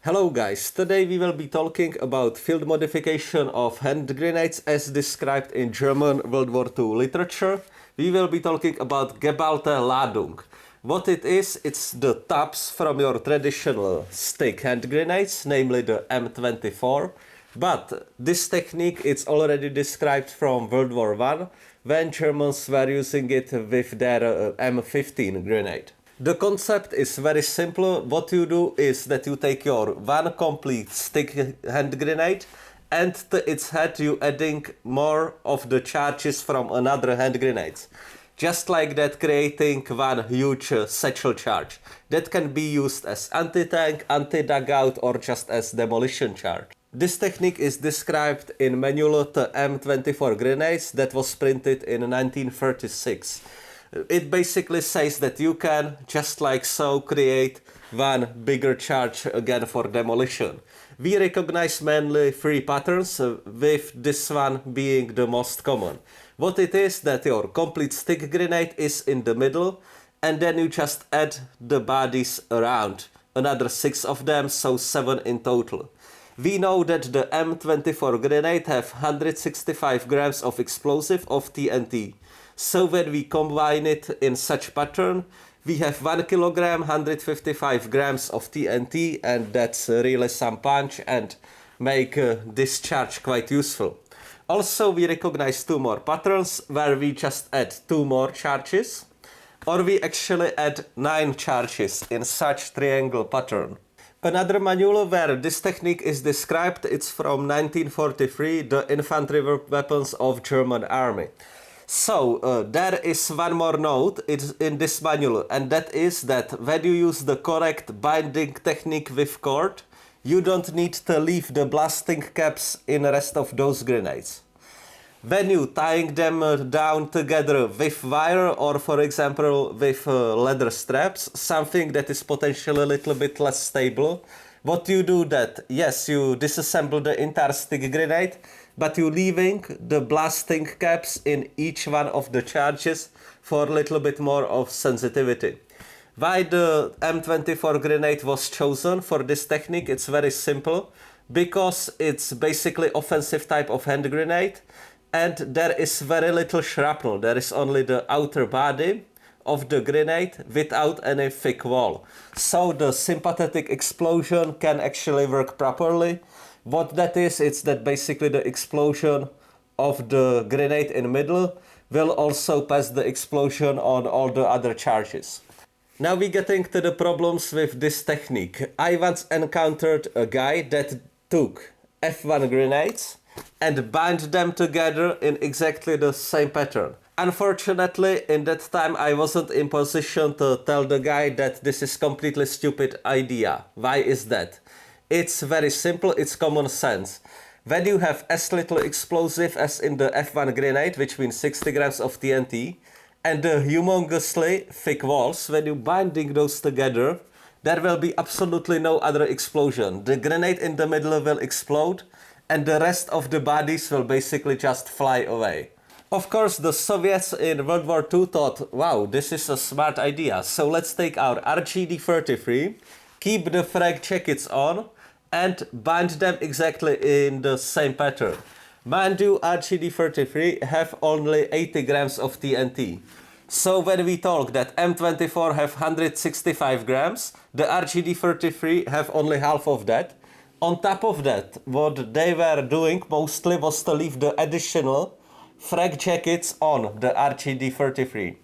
Hello guys, today we will be talking about field modification of hand grenades as described in German World War II literature. We will be talking about Geballte Ladung. What it is, it's the tops from your traditional stick hand grenades, namely the M24. But this technique it's already described from World War I, when Germans were using it with their M15 grenade. The concept is very simple. What you do is that you take your one complete stick hand grenade and to its head you adding more of the charges from another hand grenade. Just like that, creating one huge satchel charge that can be used as anti-tank, anti-dugout or just as demolition charge. This technique is described in manual to M24 grenades that was printed in 1936. It basically says that you can, just like so, create one bigger charge again for demolition. We recognize mainly three patterns, with this one being the most common. What it is that your complete stick grenade is in the middle and then you just add the bodies around. Another 6 of them, so 7 in total. We know that the M24 grenade have 165 grams of explosive of TNT. So when we combine it in such pattern, we have 1 kilogram, 155 grams of TNT, and that's really some punch and make this charge quite useful. Also, we recognize two more patterns where we just add 2 more charges, or we actually add 9 charges in such triangle pattern. Another manual where this technique is described, it's from 1943, the infantry weapons of German army. So, there is one more note in this manual, and that is that when you use the correct binding technique with cord, you don't need to leave the blasting caps in the rest of those grenades. When you tying them down together with wire or for example with leather straps, something that is potentially a little bit less stable, what you do that, yes, you disassemble the entire stick grenade, but you leaving the blasting caps in each one of the charges for a little bit more of sensitivity. Why the M24 grenade was chosen for this technique, it's very simple, because it's basically offensive type of hand grenade and there is very little shrapnel, there is only the outer body of the grenade without any thick wall. So the sympathetic explosion can actually work properly. What that is, it's that basically the explosion of the grenade in the middle will also pass the explosion on all the other charges. Now we're getting to the problems with this technique. I once encountered a guy that took F1 grenades and bind them together in exactly the same pattern. Unfortunately, in that time I wasn't in position to tell the guy that this is completely stupid idea. Why is that? It's very simple, it's common sense. When you have as little explosive as in the F1 grenade, which means 60 grams of TNT, and the humongously thick walls, when you binding those together, there will be absolutely no other explosion. The grenade in the middle will explode, and the rest of the bodies will basically just fly away. Of course, the Soviets in World War II thought, wow, this is a smart idea. So let's take our RGD-33, keep the frag jackets on, and bind them exactly in the same pattern. Mind you, RGD-33 have only 80 grams of TNT. So when we talk that M24 have 165 grams, the RGD-33 have only half of that. On top of that, what they were doing mostly was to leave the additional frag jackets on the RGD-33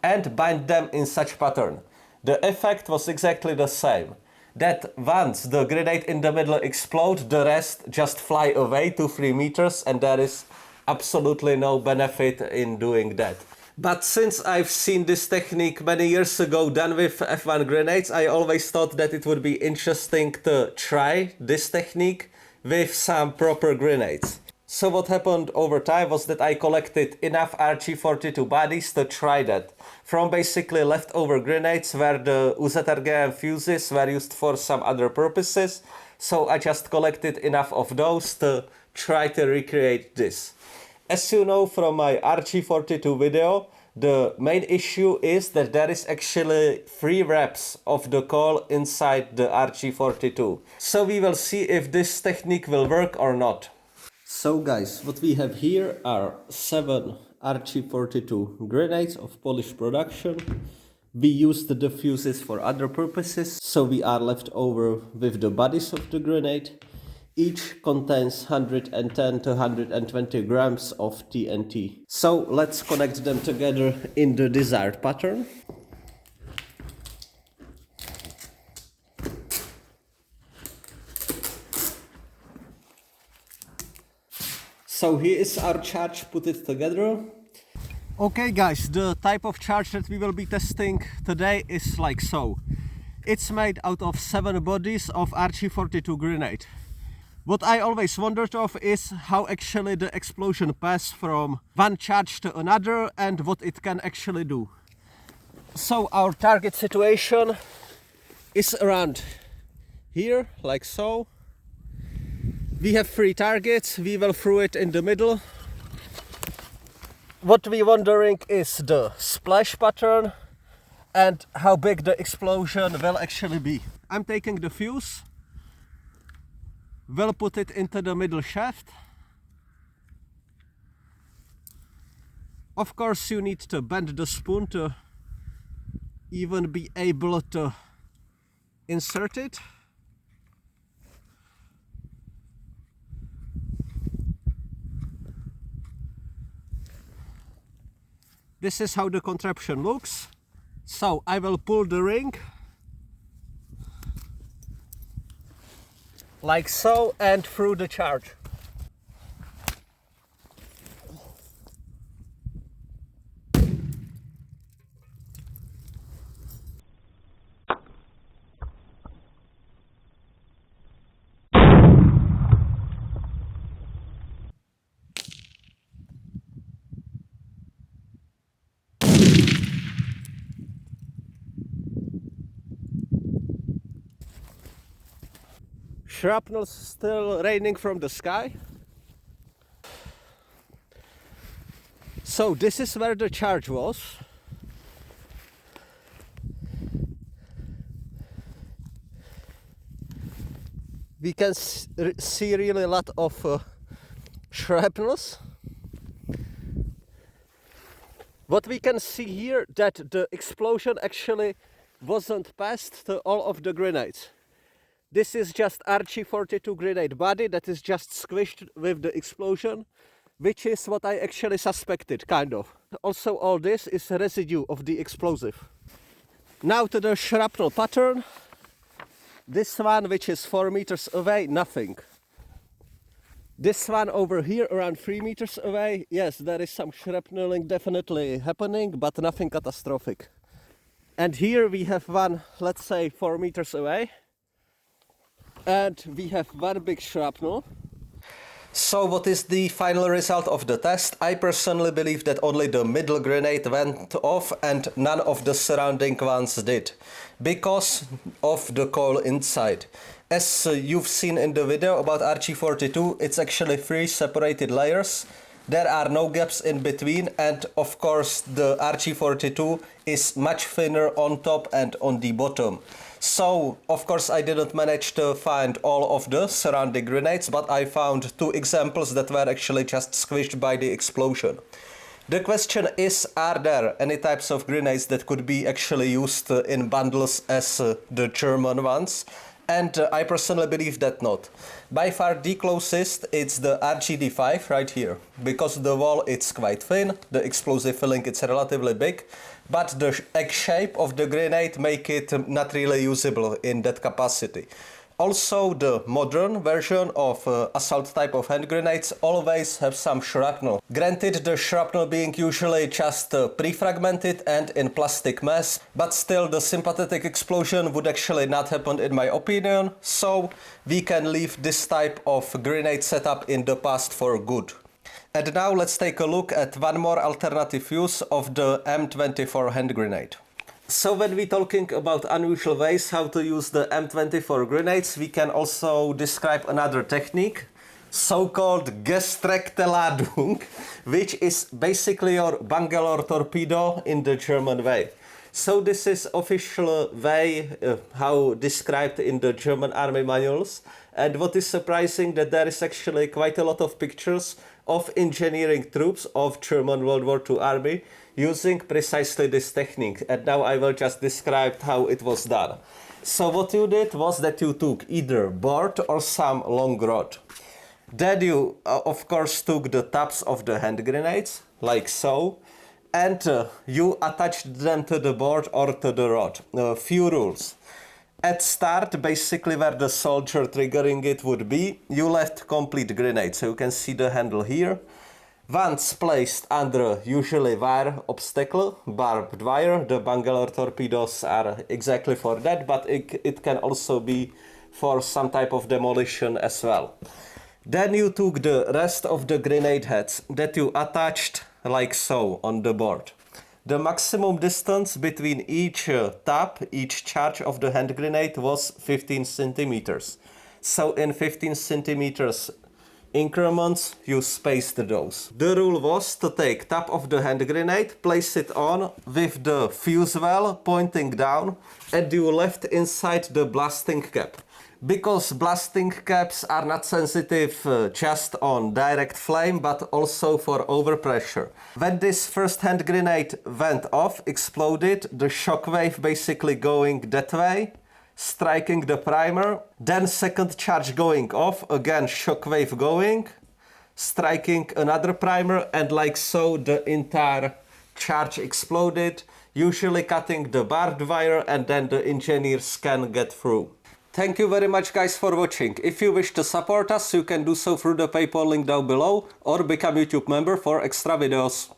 and bind them in such pattern. The effect was exactly the same. That once the grenade in the middle explode, the rest just fly away 2-3 meters and there is absolutely no benefit in doing that. But since I've seen this technique many years ago done with F1 grenades, I always thought that it would be interesting to try this technique with some proper grenades. So what happened over time was that I collected enough RG-42 bodies to try that. From basically leftover grenades where the UZRGM fuses were used for some other purposes. So I just collected enough of those to try to recreate this. As you know from my RG-42 video, The main issue is that there is actually 3 wraps of the coal inside the RG42. So we will see if this technique will work or not. So guys, what we have here are 7 RG42 grenades of Polish production. We used the fuses for other purposes, so we are left over with the bodies of the grenade. Each contains 110 to 120 grams of TNT. So let's connect them together in the desired pattern. So here is our charge, put it together. Okay guys, the type of charge that we will be testing today is like so. It's made out of 7 bodies of RG42 grenade. What I always wondered of is how actually the explosion passes from one charge to another and what it can actually do. So our target situation is around here, like so. We have 3 targets, we will throw it in the middle. What we're wondering is the splash pattern and how big the explosion will actually be. I'm taking the fuse, will put it into the middle shaft. Of course you need to bend the spoon to even be able to insert it. This is how the contraption looks. So I will pull the ring like so and through the charge. Shrapnel still raining from the sky. So this is where the charge was. We can see really a lot of shrapnels. What we can see here, that the explosion actually wasn't passed to all of the grenades. This is just RG42 grenade body that is just squished with the explosion, which is what I actually suspected, kind of. Also all this is a residue of the explosive. Now to the shrapnel pattern. This one, which is 4 meters away, nothing. This one over here, around 3 meters away, yes, there is some shrapneling definitely happening, but nothing catastrophic. And here we have one, let's say 4 meters away. And we have one big shrapnel. So what is the final result of the test? I personally believe that only the middle grenade went off and none of the surrounding ones did, because of the coal inside. As you've seen in the video about RG42, it's actually 3 separated layers. There are no gaps in between, and of course the RG42 is much thinner on top and on the bottom. So, of course, I didn't manage to find all of the surrounding grenades, but I found 2 examples that were actually just squished by the explosion. The question is, are there any types of grenades that could be actually used in bundles as the German ones? And I personally believe that not. By far the closest it's the RGD5 right here, because the wall it's quite thin, the explosive filling it's relatively big, but the egg shape of the grenade make it not really usable in that capacity. Also, the modern version of assault type of hand grenades always have some shrapnel. Granted, the shrapnel being usually just pre-fragmented and in plastic mass, but still the sympathetic explosion would actually not happen in my opinion, so we can leave this type of grenade setup in the past for good. And now let's take a look at one more alternative use of the M24 hand grenade. So when we're talking about unusual ways how to use the M24 grenades, we can also describe another technique, so-called Geballte Ladung, which is basically your Bangalore torpedo in the German way. So this is official way how described in the German army manuals. And what is surprising that there is actually quite a lot of pictures of engineering troops of German World War II army using precisely this technique. And now I will just describe how it was done. So what you did was that you took either board or some long rod. Then you of course took the tops of the hand grenades, like so, and you attached them to the board or to the rod. Few rules. At start, basically where the soldier triggering it would be, you left complete grenade, so you can see the handle here. Once placed under usually wire obstacle, barbed wire, the Bangalore torpedoes are exactly for that, but it can also be for some type of demolition as well. Then you took the rest of the grenade heads that you attached like so on the board. The maximum distance between each tap, each charge of the hand grenade was 15 centimeters. So in 15 centimeters increments you spaced those. The rule was to take tap of the hand grenade, place it on with the fuse well pointing down, and you left inside the blasting cap. Because blasting caps are not sensitive just on direct flame but also for overpressure. When this first hand grenade went off, exploded, the shockwave basically going that way, striking the primer, then second charge going off, again shockwave going, striking another primer, and like so the entire charge exploded, usually cutting the barbed wire, and then the engineers can get through. Thank you very much guys for watching. If you wish to support us, you can do so through the PayPal link down below or become YouTube member for extra videos.